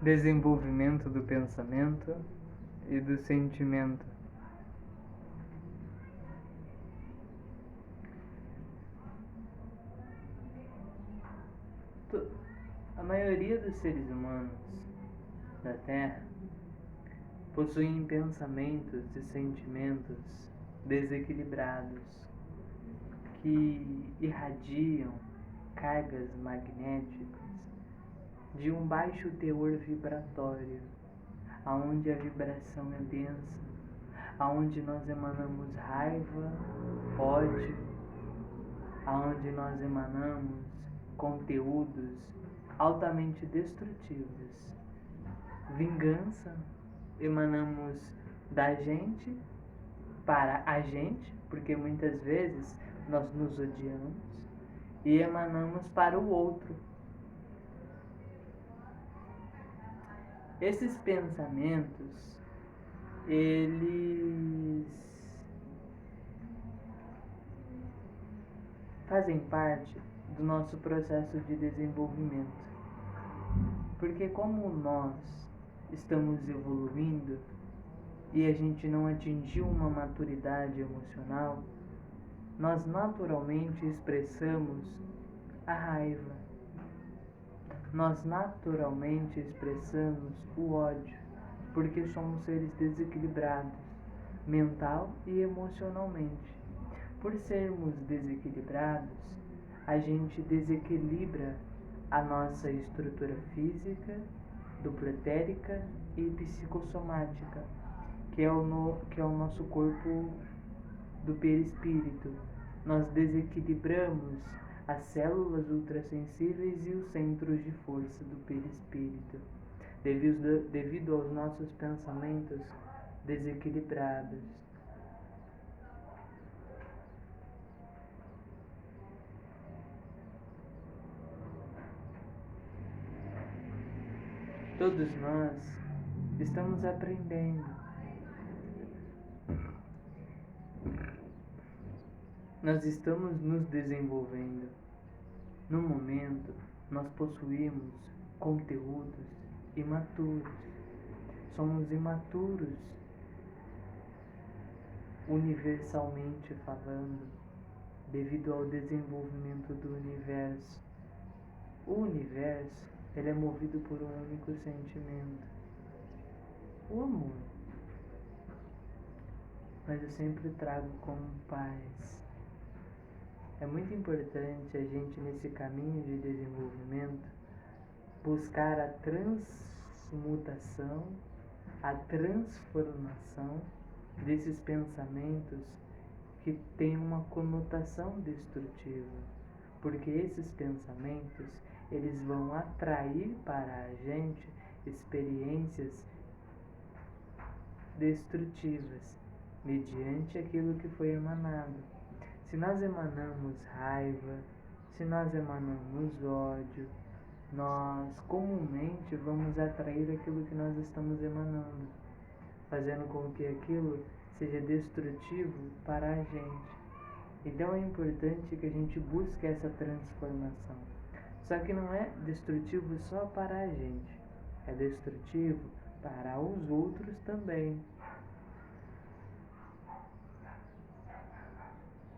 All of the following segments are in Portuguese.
desenvolvimento do pensamento e do sentimento. A maioria dos seres humanos da Terra possuem pensamentos e sentimentos desequilibrados que irradiam cargas magnéticas de um baixo teor vibratório, aonde a vibração é densa, aonde nós emanamos raiva, ódio, aonde nós emanamos conteúdos altamente destrutivos, vingança, emanamos da gente para a gente, porque muitas vezes nós nos odiamos, e emanamos para o outro. Esses pensamentos, eles fazem parte do nosso processo de desenvolvimento. Porque como nós estamos evoluindo e a gente não atingiu uma maturidade emocional, nós naturalmente expressamos a raiva. Nós naturalmente expressamos o ódio, porque somos seres desequilibrados, mental e emocionalmente. Por sermos desequilibrados, a gente desequilibra a nossa estrutura física, dupletérica e psicossomática, que é o nosso corpo do perispírito. Nós desequilibramos as células ultrassensíveis e os centros de força do perispírito, devido aos nossos pensamentos desequilibrados. Todos nós estamos aprendendo. Nós estamos nos desenvolvendo. No momento, nós possuímos conteúdos imaturos. Somos imaturos, universalmente falando, devido ao desenvolvimento do universo. O universo, ele é movido por um único sentimento: o amor. Mas eu sempre trago como paz. É muito importante a gente, nesse caminho de desenvolvimento, buscar a transmutação, a transformação desses pensamentos que têm uma conotação destrutiva, porque esses pensamentos, eles vão atrair para a gente experiências destrutivas, mediante aquilo que foi emanado. Se nós emanamos raiva, se nós emanamos ódio, nós comumente vamos atrair aquilo que nós estamos emanando, fazendo com que aquilo seja destrutivo para a gente. Então é importante que a gente busque essa transformação. Só que não é destrutivo só para a gente, é destrutivo para os outros também.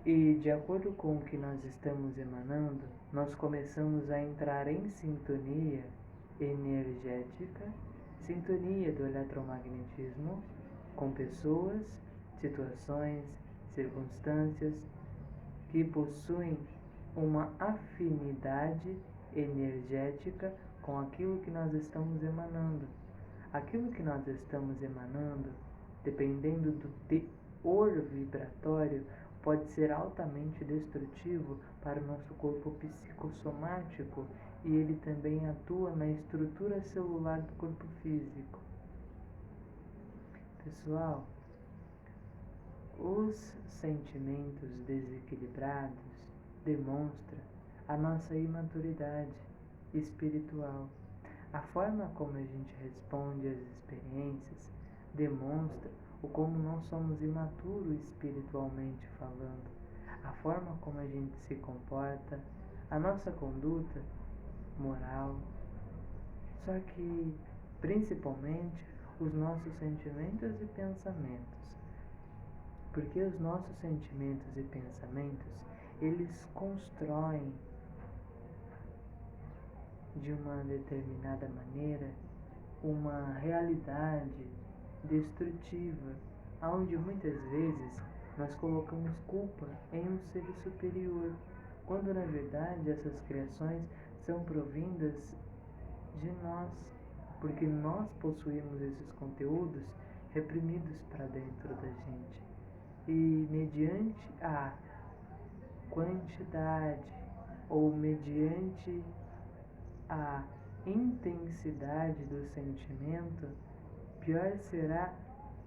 E de acordo com o que nós estamos emanando, nós começamos a entrar em sintonia energética, sintonia do eletromagnetismo, com pessoas, situações, circunstâncias que possuem uma afinidade energética com aquilo que nós estamos emanando. Aquilo que nós estamos emanando, dependendo do teor vibratório, pode ser altamente destrutivo para o nosso corpo psicossomático, e ele também atua na estrutura celular do corpo físico. Pessoal, os sentimentos desequilibrados demonstram a nossa imaturidade espiritual. A forma como a gente responde às experiências demonstra o como nós somos imaturos espiritualmente falando. A forma como a gente se comporta, a nossa conduta moral. Só que principalmente os nossos sentimentos e pensamentos. Porque os nossos sentimentos e pensamentos, eles constroem de uma determinada maneira uma realidade destrutiva, onde muitas vezes nós colocamos culpa em um ser superior, quando na verdade essas criações são provindas de nós, porque nós possuímos esses conteúdos reprimidos para dentro da gente. E mediante a quantidade ou mediante a intensidade do sentimento, pior será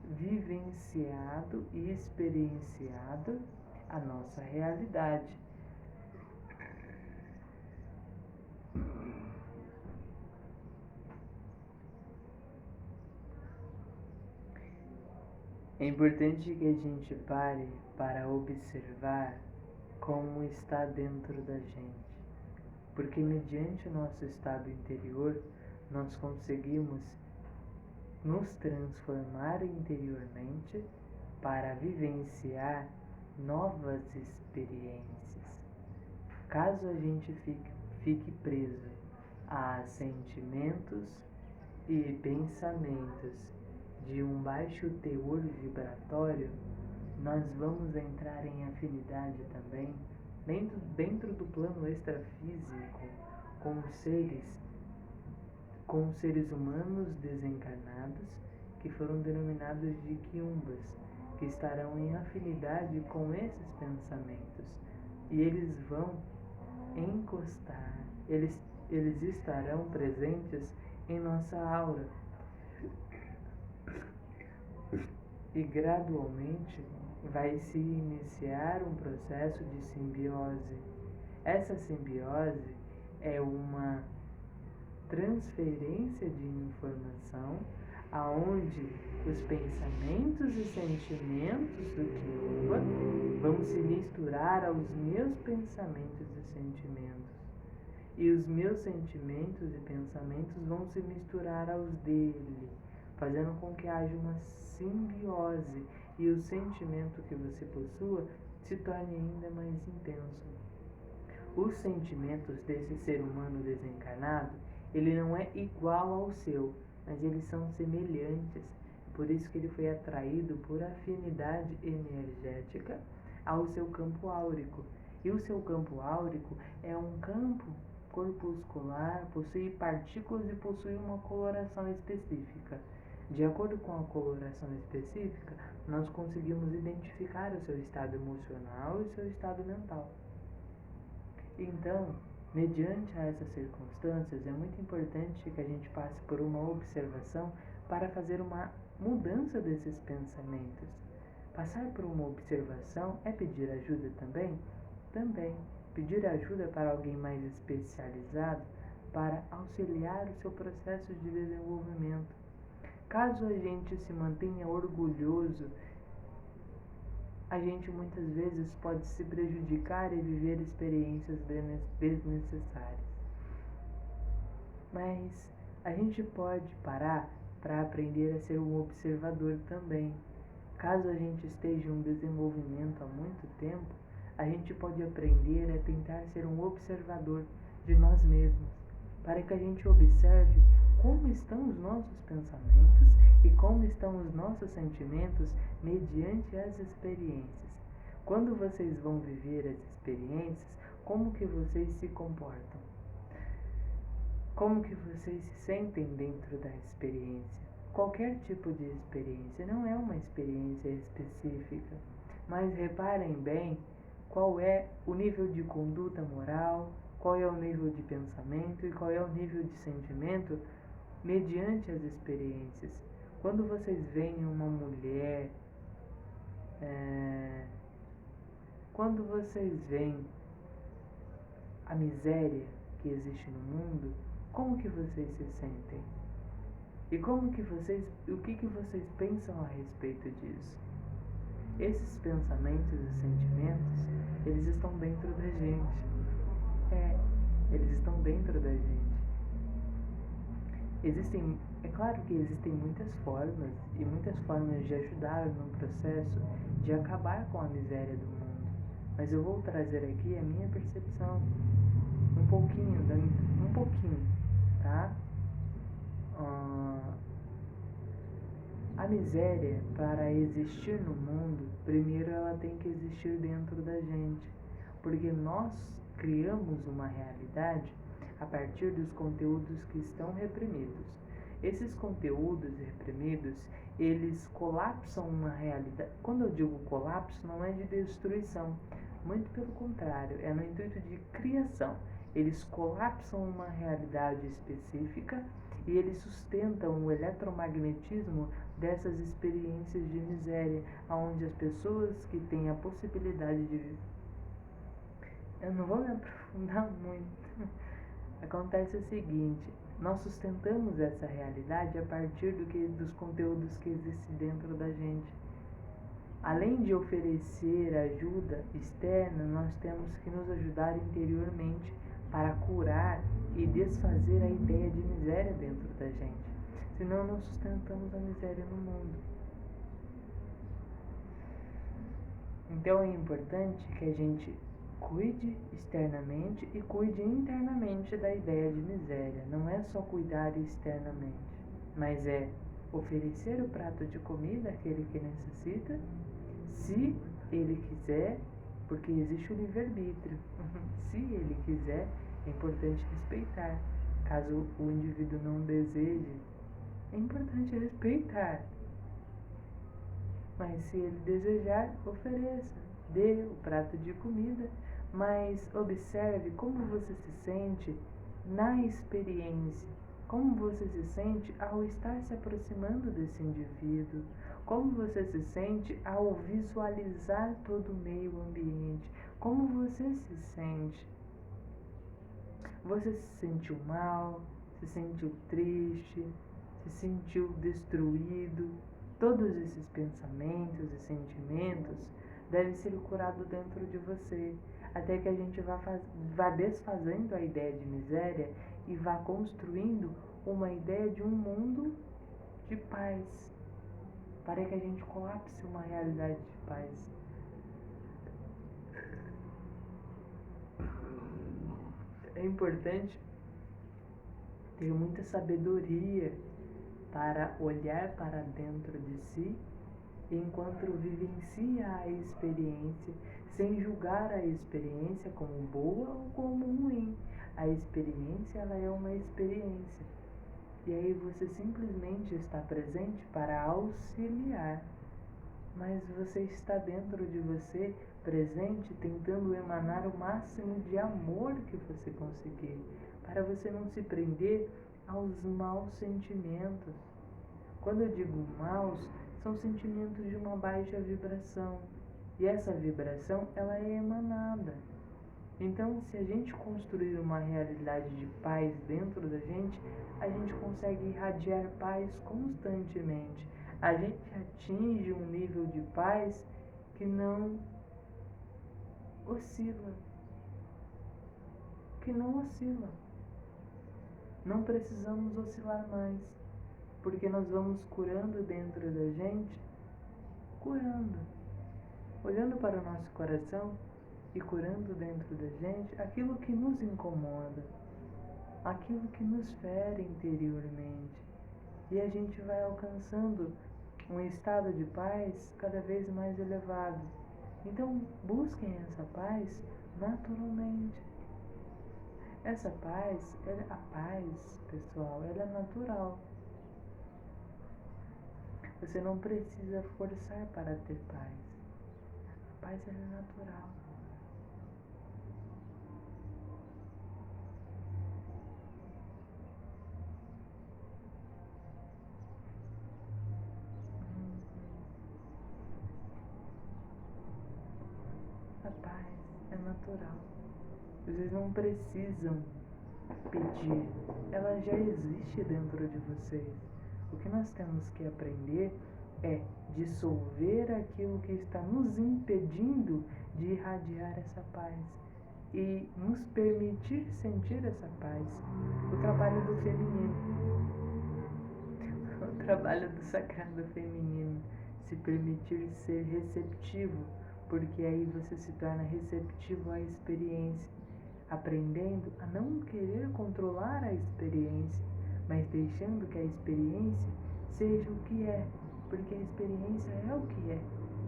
vivenciado e experienciado a nossa realidade. É importante que a gente pare para observar como está dentro da gente, porque mediante o nosso estado interior nós conseguimos nos transformar interiormente para vivenciar novas experiências. Caso a gente fique preso a sentimentos e pensamentos de um baixo teor vibratório, nós vamos entrar em afinidade também dentro do plano extrafísico com seres humanos desencarnados que foram denominados de quiumbas, que estarão em afinidade com esses pensamentos, e eles vão encostar, eles estarão presentes em nossa aura, e gradualmente vai se iniciar um processo de simbiose. Essa simbiose é uma transferência de informação aonde os pensamentos e sentimentos do quiumba vão se misturar aos meus pensamentos e sentimentos, e os meus sentimentos e pensamentos vão se misturar aos dele, fazendo com que haja uma simbiose e o sentimento que você possua se torne ainda mais intenso. Os sentimentos desse ser humano desencarnado, ele não é igual ao seu, mas eles são semelhantes. Por isso que ele foi atraído por afinidade energética ao seu campo áurico. E o seu campo áurico é um campo corpuscular, possui partículas e possui uma coloração específica. De acordo com a coloração específica, nós conseguimos identificar o seu estado emocional e o seu estado mental. Então, mediante a essas circunstâncias, é muito importante que a gente passe por uma observação para fazer uma mudança desses pensamentos. Passar por uma observação é pedir ajuda também? Também. Pedir ajuda para alguém mais especializado para auxiliar o seu processo de desenvolvimento. Caso a gente se mantenha orgulhoso, a gente muitas vezes pode se prejudicar e viver experiências desnecessárias. Mas a gente pode parar para aprender a ser um observador também. Caso a gente esteja em um desenvolvimento há muito tempo, a gente pode aprender a tentar ser um observador de nós mesmos, para que a gente observe como estão os nossos pensamentos e como estão os nossos sentimentos mediante as experiências. Quando vocês vão viver as experiências, como que vocês se comportam? Como que vocês se sentem dentro da experiência? Qualquer tipo de experiência, não é uma experiência específica, mas reparem bem qual é o nível de conduta moral, qual é o nível de pensamento e qual é o nível de sentimento mediante as experiências. Quando vocês veem uma mulher, quando vocês veem a miséria que existe no mundo, como que vocês se sentem? E o que vocês pensam a respeito disso? Esses pensamentos e sentimentos, eles estão dentro da gente. Eles estão dentro da gente. É claro que existem muitas formas e muitas formas de ajudar no processo de acabar com a miséria do mundo, mas eu vou trazer aqui a minha percepção, um pouquinho, tá? A miséria, para existir no mundo, primeiro ela tem que existir dentro da gente, porque nós criamos uma realidade a partir dos conteúdos que estão reprimidos. Esses conteúdos reprimidos, eles colapsam uma realidade. Quando eu digo colapso, não é de destruição, muito pelo contrário, é no intuito de criação. Eles colapsam uma realidade específica e eles sustentam o eletromagnetismo dessas experiências de miséria, onde as pessoas que têm a possibilidade de... Eu não vou me aprofundar muito. Acontece o seguinte, nós sustentamos essa realidade a partir dos conteúdos que existem dentro da gente. Além de oferecer ajuda externa, nós temos que nos ajudar interiormente para curar e desfazer a ideia de miséria dentro da gente. Senão nós sustentamos a miséria no mundo. Então é importante que a gente cuide externamente e cuide internamente da ideia de miséria. Não é só cuidar externamente, mas é oferecer o prato de comida àquele que necessita, se ele quiser, porque existe o livre-arbítrio. Se ele quiser, é importante respeitar. Caso o indivíduo não deseje, é importante respeitar. Mas se ele desejar, ofereça, dê o prato de comida, mas observe como você se sente na experiência, como você se sente ao estar se aproximando desse indivíduo, como você se sente ao visualizar todo o meio ambiente, como você se sente. Você se sentiu mal, se sentiu triste, se sentiu destruído. Todos esses pensamentos e sentimentos devem ser curados dentro de você, até que a gente vá desfazendo a ideia de miséria e vá construindo uma ideia de um mundo de paz, para que a gente colapse uma realidade de paz. É importante ter muita sabedoria para olhar para dentro de si enquanto vivencia a experiência, sem julgar a experiência como boa ou como ruim. A experiência, ela é uma experiência. E aí você simplesmente está presente para auxiliar. Mas você está dentro de você, presente, tentando emanar o máximo de amor que você conseguir, para você não se prender aos maus sentimentos. Quando eu digo maus, são sentimentos de uma baixa vibração. E essa vibração, ela é emanada. Então, se a gente construir uma realidade de paz dentro da gente, a gente consegue irradiar paz constantemente. A gente atinge um nível de paz que não oscila. Não precisamos oscilar mais, porque nós vamos curando dentro da gente, olhando para o nosso coração e curando dentro da gente aquilo que nos incomoda, aquilo que nos fere interiormente. E a gente vai alcançando um estado de paz cada vez mais elevado. Então, busquem essa paz naturalmente. Essa paz, a paz, pessoal, ela é natural. Você não precisa forçar para ter paz. A paz, ela é natural. A paz é natural. Vocês não precisam pedir. Ela já existe dentro de vocês. O que nós temos que aprender é dissolver aquilo que está nos impedindo de irradiar essa paz e nos permitir sentir essa paz. O trabalho do feminino. trabalho do sagrado feminino, se permitir ser receptivo, porque aí você se torna receptivo à experiência, aprendendo a não querer controlar a experiência, mas deixando que a experiência seja o que é, porque a experiência é o que é.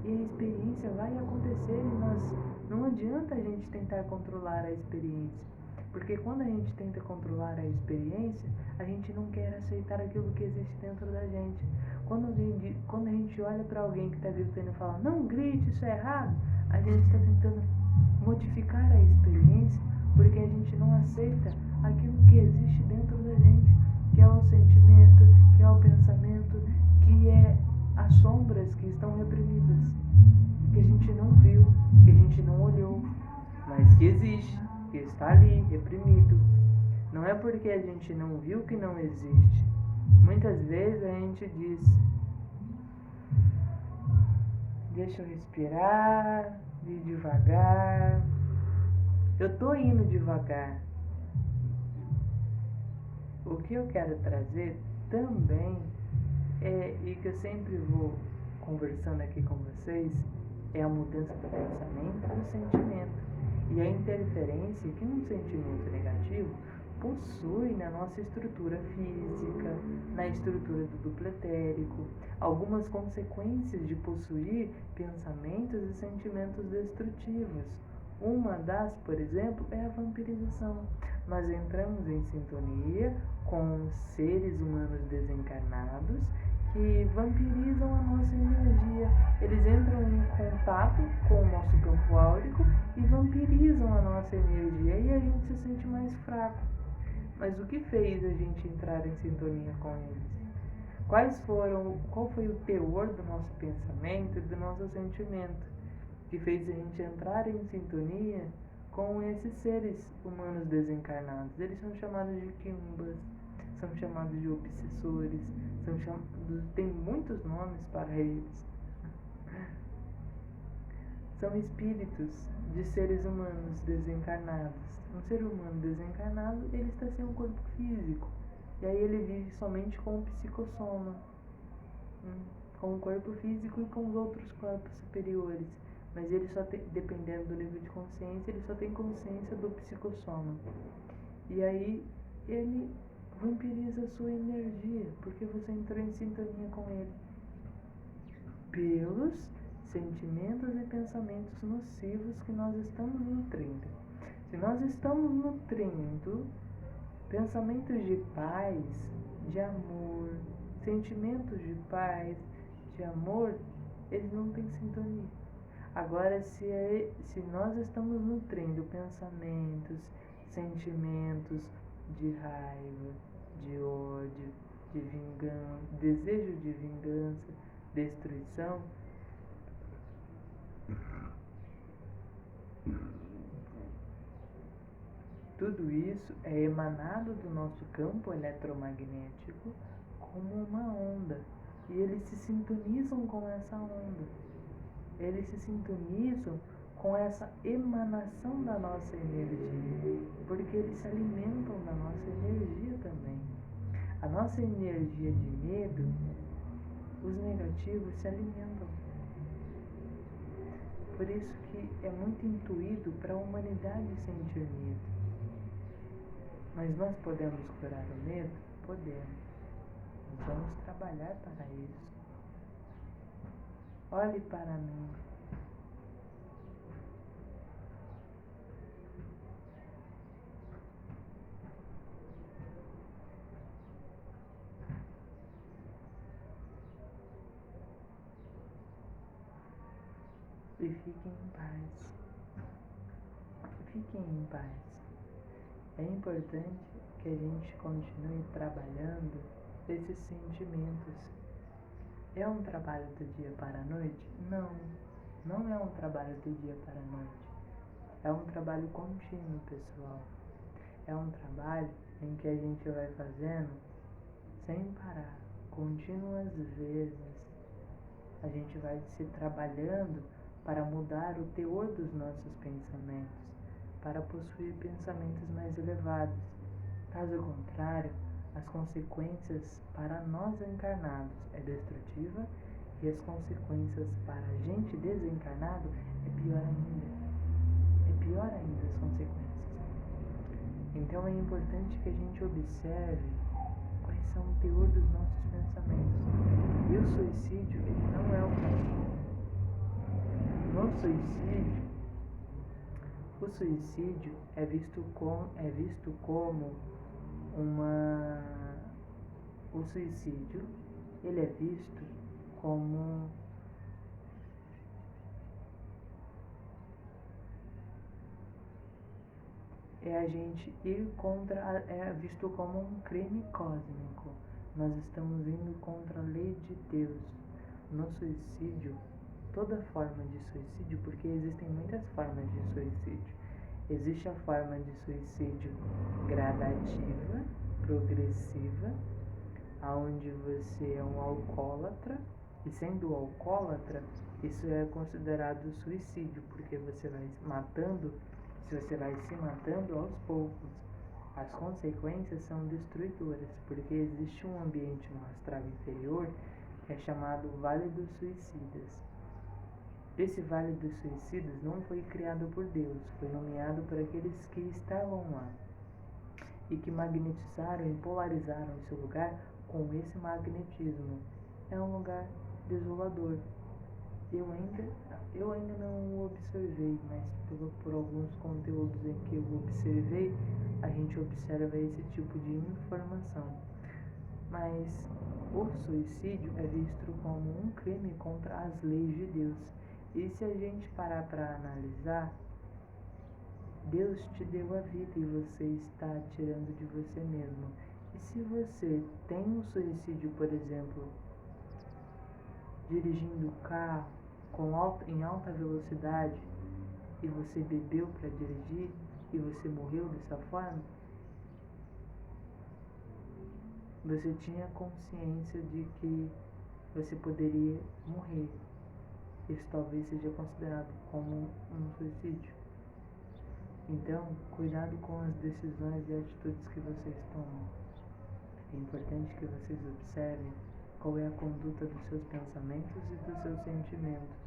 E a experiência vai acontecer e não adianta a gente tentar controlar a experiência. Porque quando a gente tenta controlar a experiência, a gente não quer aceitar aquilo que existe dentro da gente. Quando a gente olha para alguém que está gritando e fala, não grite, isso é errado, a gente está tentando modificar a experiência porque a gente não aceita aquilo que existe dentro da gente, que é o sentimento, que é o pensamento, que é as sombras que estão reprimidas, que a gente não viu, que a gente não olhou, mas que existe, que está ali, reprimido. Não é porque a gente não viu que não existe. Muitas vezes a gente diz, deixa eu respirar, ir devagar. Eu tô indo devagar. O que eu quero trazer também e que eu sempre vou conversando aqui com vocês, é a mudança do pensamento e do sentimento. E a interferência que um sentimento negativo possui na nossa estrutura física, na estrutura do duplo etérico, algumas consequências de possuir pensamentos e sentimentos destrutivos. Uma das, por exemplo, é a vampirização. Nós entramos em sintonia com seres humanos desencarnados que vampirizam a nossa energia. Eles entram em contato com o nosso campo áurico e vampirizam a nossa energia e a gente se sente mais fraco. Mas o que fez a gente entrar em sintonia com eles? Qual foi o teor do nosso pensamento e do nosso sentimento que fez a gente entrar em sintonia com esses seres humanos desencarnados? Eles são chamados de quiumbas, são chamados de obsessores, tem muitos nomes para eles. São espíritos de seres humanos desencarnados. Um ser humano desencarnado, ele está sem um corpo físico. E aí ele vive somente com o psicossoma, com o corpo físico e com os outros corpos superiores. Mas ele só tem, dependendo do nível de consciência, ele só tem consciência do psicossoma. E aí ele vampiriza a sua energia, porque você entrou em sintonia com ele. Pelos sentimentos e pensamentos nocivos que nós estamos nutrindo. Se nós estamos nutrindo pensamentos de paz, de amor, sentimentos de paz, de amor, eles não têm sintonia. Agora, se nós estamos nutrindo pensamentos, sentimentos de raiva, de ódio, de vingança, desejo de vingança, destruição, tudo isso é emanado do nosso campo eletromagnético como uma onda. E eles se sintonizam com essa onda. Eles se sintonizam com essa emanação da nossa energia, porque eles se alimentam da nossa energia também. A nossa energia de medo, os negativos se alimentam. Por isso que é muito intuído para a humanidade sentir medo. Mas nós podemos curar o medo? Podemos. Nós vamos trabalhar para isso. Olhe para mim. E fiquem em paz. Fiquem em paz. É importante que a gente continue trabalhando esses sentimentos. É um trabalho do dia para a noite? Não, não é um trabalho do dia para a noite. É um trabalho contínuo, pessoal. É um trabalho em que a gente vai fazendo sem parar, contínuas vezes. A gente vai se trabalhando para mudar o teor dos nossos pensamentos, para possuir pensamentos mais elevados. Caso contrário, as consequências para nós encarnados é destrutiva e as consequências para a gente desencarnado é pior ainda. É pior ainda as consequências. Então é importante que a gente observe quais são o teor dos nossos pensamentos. E o suicídio, ele não é o caminho. O suicídio é visto como uma... O suicídio, ele é visto como a gente ir contra, é visto como um crime cósmico. Nós estamos indo contra a lei de Deus. No suicídio, toda forma de suicídio, porque existem muitas formas de suicídio. Existe a forma de suicídio gradativa, progressiva, onde você é um alcoólatra, e sendo alcoólatra, isso é considerado suicídio, porque você vai se matando aos poucos. As consequências são destruidoras, porque existe um ambiente no astral inferior que é chamado Vale dos Suicidas. Esse Vale dos Suicidas não foi criado por Deus, foi nomeado por aqueles que estavam lá e que magnetizaram e polarizaram esse lugar com esse magnetismo. É um lugar desolador. Eu ainda não o observei, mas por alguns conteúdos em que eu observei, a gente observa esse tipo de informação. Mas o suicídio é visto como um crime contra as leis de Deus. E se a gente parar para analisar, Deus te deu a vida e você está tirando de você mesmo. E se você tem um suicídio, por exemplo, dirigindo o carro em alta velocidade e você bebeu para dirigir e você morreu dessa forma, você tinha consciência de que você poderia morrer. Isso talvez seja considerado como um suicídio. Então, cuidado com as decisões e atitudes que vocês tomam. É importante que vocês observem qual é a conduta dos seus pensamentos e dos seus sentimentos,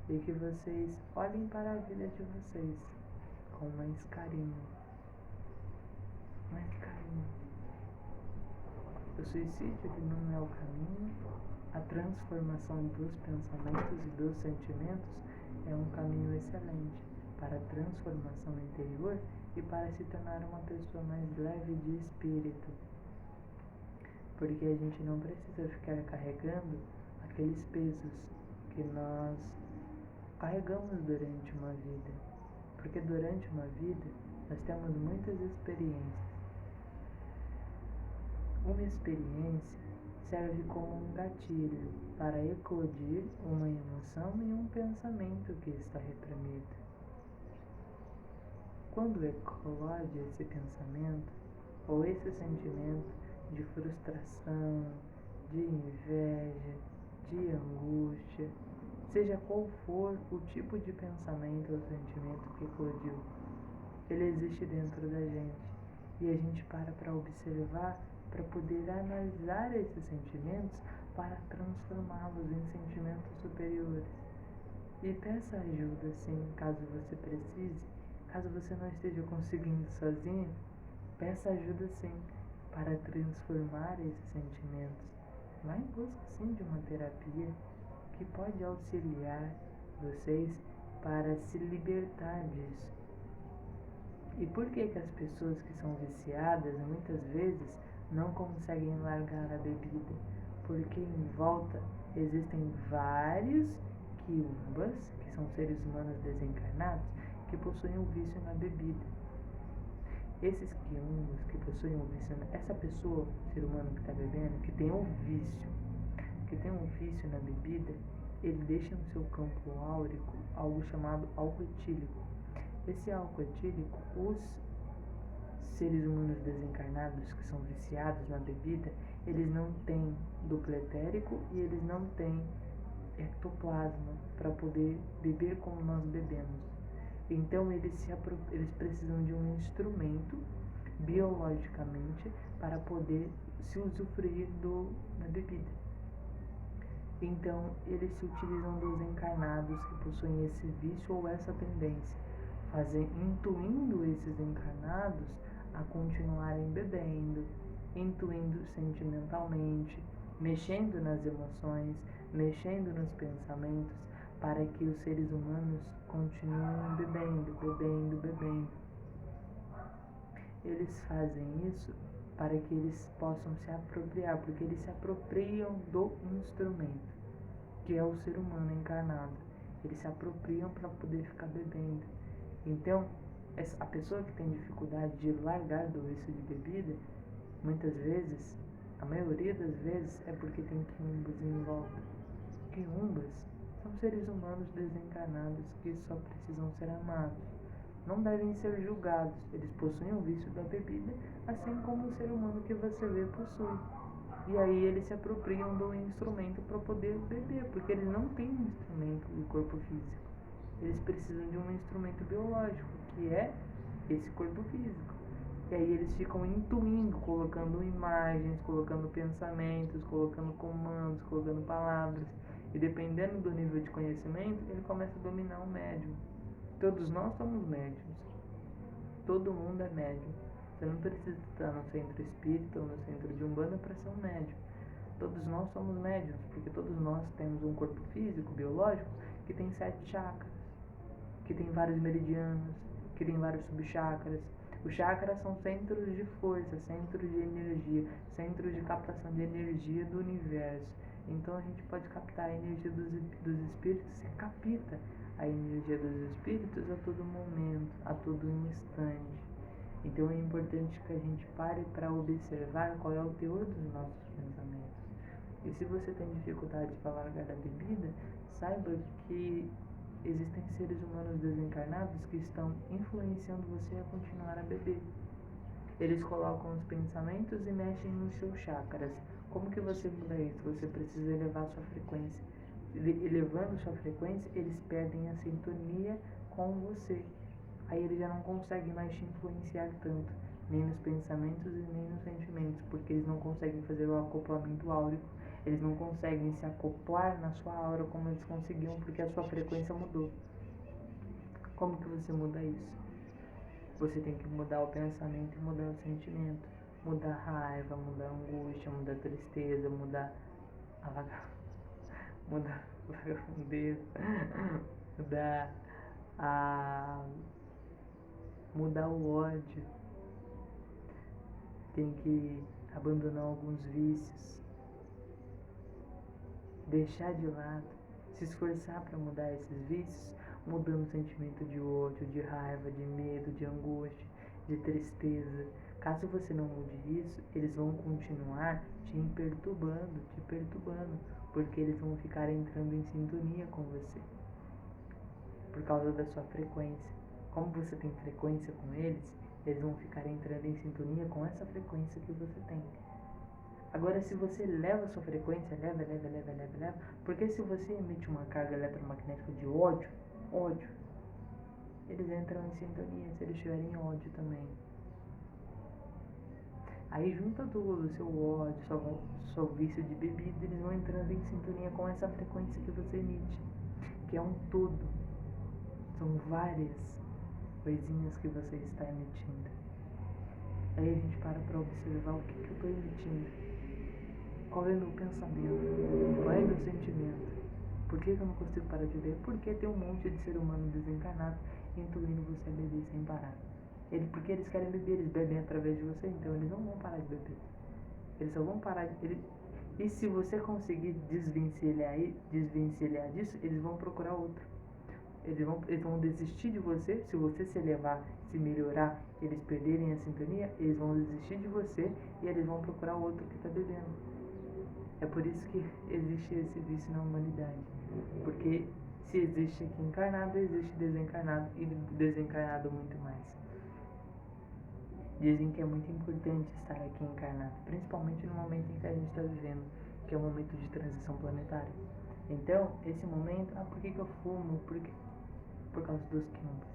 e que vocês olhem para a vida de vocês com mais carinho. O suicídio, ele não é o caminho. A transformação dos pensamentos e dos sentimentos é um caminho excelente para a transformação interior e para se tornar uma pessoa mais leve de espírito. Porque a gente não precisa ficar carregando aqueles pesos que nós carregamos durante uma vida. Porque durante uma vida nós temos muitas experiências. Uma experiência serve como um gatilho para eclodir uma emoção e um pensamento que está reprimido. Quando eclode esse pensamento ou esse sentimento de frustração, de inveja, de angústia, seja qual for o tipo de pensamento ou sentimento que eclodiu, ele existe dentro da gente e a gente para observar, para poder analisar esses sentimentos, para transformá-los em sentimentos superiores. E peça ajuda, sim, caso você precise. Caso você não esteja conseguindo sozinho, peça ajuda, sim, para transformar esses sentimentos. Vá em busca, sim, de uma terapia que pode auxiliar vocês para se libertar disso. E por que as pessoas que são viciadas muitas vezes não conseguem largar a bebida? Porque em volta existem vários quiumbas, que são seres humanos desencarnados, que possuem um vício na bebida. Esses quiumbas que possuem um vício, essa pessoa, ser humano que está bebendo, que tem um vício na bebida, ele deixa no seu campo áurico algo chamado álcool etílico. Esse álcool etílico, os seres humanos desencarnados que são viciados na bebida, eles não têm duplo etérico e eles não têm ectoplasma para poder beber como nós bebemos. Então eles precisam de um instrumento biologicamente para poder se usufruir da bebida. Então, eles se utilizam dos encarnados que possuem esse vício ou essa tendência, intuindo esses encarnados a continuarem bebendo, intuindo sentimentalmente, mexendo nas emoções, mexendo nos pensamentos, para que os seres humanos continuem bebendo. Eles fazem isso para que eles possam se apropriar, porque eles se apropriam do instrumento, que é o ser humano encarnado. Eles se apropriam para poder ficar bebendo. Então, a pessoa que tem dificuldade de largar do vício de bebida, muitas vezes, a maioria das vezes, é porque tem quiumbas em volta. Quiumbas são seres humanos desencarnados que só precisam ser amados. Não devem ser julgados. Eles possuem o vício da bebida, assim como o ser humano que você vê possui. E aí eles se apropriam do instrumento para poder beber, porque eles não têm um instrumento do corpo físico. Eles precisam de um instrumento biológico, que é esse corpo físico. E aí eles ficam intuindo, colocando imagens, colocando pensamentos, colocando comandos, colocando palavras. E dependendo do nível de conhecimento, ele começa a dominar o médium. Todos nós somos médiums. Todo mundo é médium. Você não precisa estar no centro espírita ou no centro de Umbanda para ser um médium. Todos nós somos médiums, porque todos nós temos um corpo físico, biológico, que tem 7 chakras, que tem vários meridianos, que tem vários subchakras. Os chakras são centros de força, centros de energia, centros de captação de energia do universo. Então a gente pode captar a energia dos espíritos, se capta a energia dos espíritos a todo momento, a todo instante. Então é importante que a gente pare para observar qual é o teor dos nossos pensamentos. E se você tem dificuldade para largar a bebida, saiba que existem seres humanos desencarnados que estão influenciando você a continuar a beber. Eles colocam os pensamentos e mexem nos seus chakras. Como que você muda isso? Você precisa elevar sua frequência. Elevando sua frequência, eles perdem a sintonia com você. Aí eles já não conseguem mais te influenciar tanto, nem nos pensamentos e nem nos sentimentos, porque eles não conseguem fazer o acoplamento áurico. Eles não conseguem se acoplar na sua aura como eles conseguiam, porque a sua frequência mudou. Como que você muda isso? Você tem que mudar o pensamento e mudar o sentimento. Mudar a raiva, mudar a angústia, mudar a tristeza, mudar a vagabundez, mudar o ódio. Tem que abandonar alguns vícios, deixar de lado, se esforçar para mudar esses vícios, mudando o sentimento de ódio, de raiva, de medo, de angústia, de tristeza. Caso você não mude isso, eles vão continuar te perturbando, porque eles vão ficar entrando em sintonia com você, por causa da sua frequência. Como você tem frequência com eles, eles vão ficar entrando em sintonia com essa frequência que você tem. Agora, se você leva a sua frequência, leva, porque se você emite uma carga eletromagnética de ódio, eles entram em sintonia, se eles tiverem ódio também. Aí junta tudo, seu ódio, seu vício de bebida, eles vão entrando em sintonia com essa frequência que você emite, que é um todo. São várias coisinhas que você está emitindo. Aí a gente para observar o que eu estou emitindo. Qual é o meu pensamento? Qual é o meu sentimento? Por que eu não consigo parar de beber? Porque tem um monte de ser humano desencarnado intuindo você a beber sem parar. Porque eles querem beber, eles bebem através de você, então eles não vão parar de beber. Eles só vão parar de... E se você conseguir desvencilhar disso, eles vão procurar outro. Eles vão desistir de você. Se você se elevar, se melhorar, eles perderem a sintonia, eles vão desistir de você e eles vão procurar outro que está bebendo. É por isso que existe esse vício na humanidade. Porque se existe aqui encarnado, existe desencarnado, e desencarnado muito mais. Dizem que é muito importante estar aqui encarnado, principalmente no momento em que a gente está vivendo, que é o momento de transição planetária. Então, esse momento, por que eu fumo? Por causa dos quiumbas.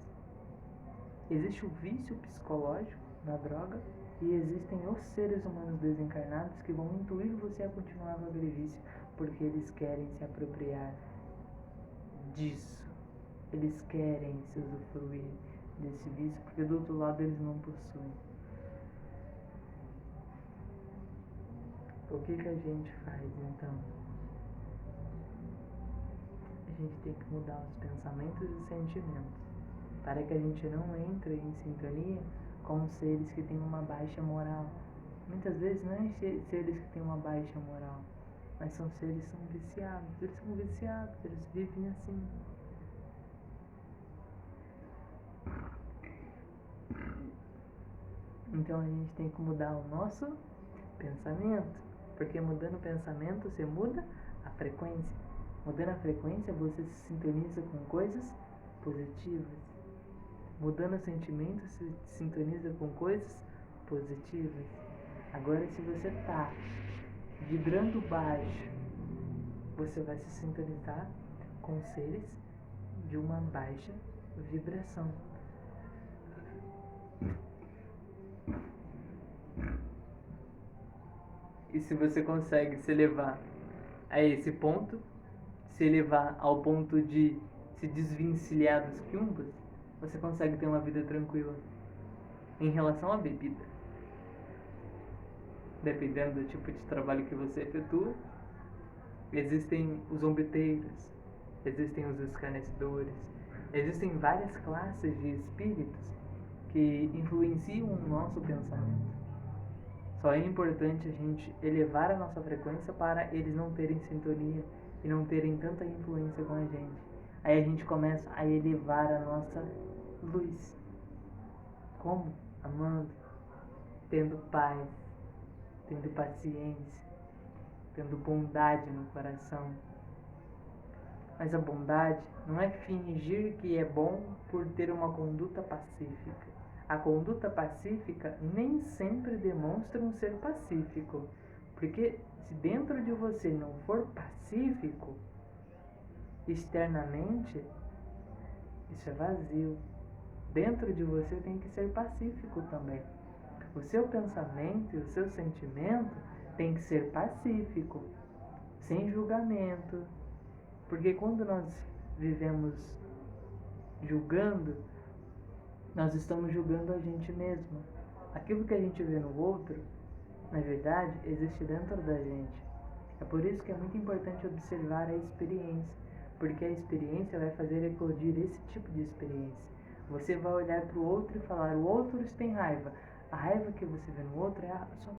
Existe o vício psicológico na droga E existem os seres humanos desencarnados que vão intuir você a continuar com aquele vício, porque eles querem se apropriar disso. Eles querem se usufruir desse vício, porque do outro lado eles não possuem. O que a gente faz então? A gente tem que mudar os pensamentos e sentimentos, para que a gente não entre em sintonia com seres que têm uma baixa moral. Muitas vezes não é seres que têm uma baixa moral, mas são seres que são viciados. Eles são viciados, eles vivem assim. Então a gente tem que mudar o nosso pensamento, porque mudando o pensamento você muda a frequência. Mudando a frequência você se sintoniza com coisas positivas. Mudando o sentimento você se sintoniza com coisas positivas. Agora se você está vibrando baixo, você vai se sintonizar com seres de uma baixa vibração. E se você consegue se elevar a esse ponto, se elevar ao ponto de se desvencilhar dos quiumbas, você consegue ter uma vida tranquila. Em relação à bebida, dependendo do tipo de trabalho que você efetua, existem os zombeteiros, existem os escarnecedores, existem várias classes de espíritos que influenciam o nosso pensamento. Só é importante a gente elevar a nossa frequência para eles não terem sintonia e não terem tanta influência com a gente. Aí a gente começa a elevar a nossa luz. Como? Amando, tendo paz, tendo paciência, tendo bondade no coração. Mas a bondade não é fingir que é bom por ter uma conduta pacífica. A conduta pacífica nem sempre demonstra um ser pacífico, porque se dentro de você não for pacífico, externamente, isso é vazio. Dentro de você tem que ser pacífico também. O seu pensamento e o seu sentimento tem que ser pacífico, sem julgamento. Porque quando nós vivemos julgando, nós estamos julgando a gente mesmo. Aquilo que a gente vê no outro, na verdade, existe dentro da gente. É por isso que é muito importante observar a experiência, porque a experiência vai fazer eclodir esse tipo de experiência. Você vai olhar para o outro e falar, o outro tem raiva. A raiva que você vê no outro é a sua